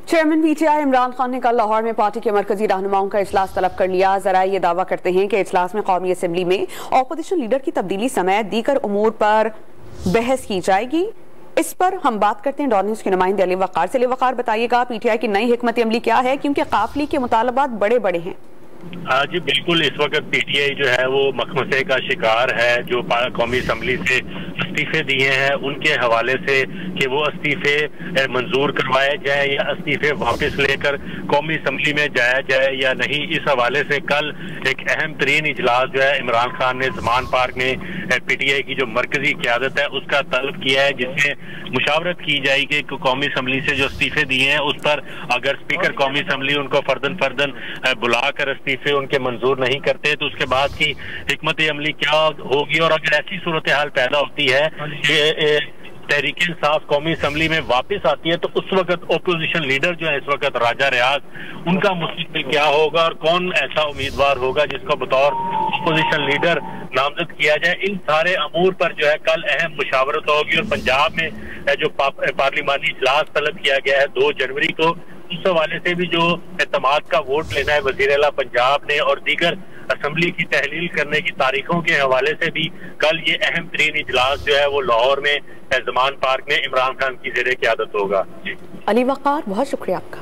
Chairman PTI Imran Khan ने कल लाहौर में पार्टी के मरकजी रहनुमाओं का इजलास तलब कर लिया। जरा ये दावा करते हैं कि इजलास में कौमी असम्बली में ऑपोजिशन लीडर की तब्दीली समेत दीगर उमूर पर बहस की जाएगी। इस पर हम बात करते हैं डॉन न्यूज़ के नुमाइंदे अली वकार से। अली वकार, बताइएगा पीटीआई की नई हिकमत अमली क्या है, क्योंकि काफिले के मुतालबात बड़े बड़े हैं। जी बिल्कुल, इस वक्त पीटीआई जो है वो मखमसे का शिकार है। जो कौमी असम्बली से इस्तीफे दिए हैं उनके हवाले से कि वो इस्तीफे मंजूर करवाए जाए या इस्तीफे वापस लेकर कौमी असम्बली में जाया जाए या नहीं, इस हवाले से कल एक अहम तरीन इजलास जो है इमरान खान ने ज़मान पार्क में पीटीआई की जो मरकजी क़यादत है उसका तलब किया है, जिसमें मुशावरत की जाएगी कि कौमी असम्बली से जो इस्तीफे दिए हैं उस पर अगर स्पीकर कौमी असम्बली उनको फर्दन फर्दन बुलाकर इस्तीफे उनके मंजूर नहीं करते तो उसके बाद की हिकमत अमली क्या होगी। और अगर ऐसी सूरत हाल पैदा होती है कि तहरीक इंसाफ कौमी असम्बली में वापस आती है तो उस वक्त ओपोजिशन लीडर जो है इस वक्त राजा रियाज, उनका मुस्तकबिल क्या होगा और कौन ऐसा उम्मीदवार होगा जिसको बतौर ओपोजिशन लीडर नामजद किया जाए। इन सारे अमूर पर जो है कल अहम मुशावरत होगी। और पंजाब में जो पार्लिमानी इजलास तलब किया गया है 2 जनवरी को, उस हवाले से भी जो एतमाद का वोट लेना है वजीर आला पंजाब ने और दीगर असम्बली की तहलील करने की तारीखों के हवाले से भी कल ये अहम तरीन इजलास जो है वो लाहौर में ज़मान पार्क में इमरान खान की ज़ेरे क़यादत होगा। अली वकार, बहुत शुक्रिया आपका।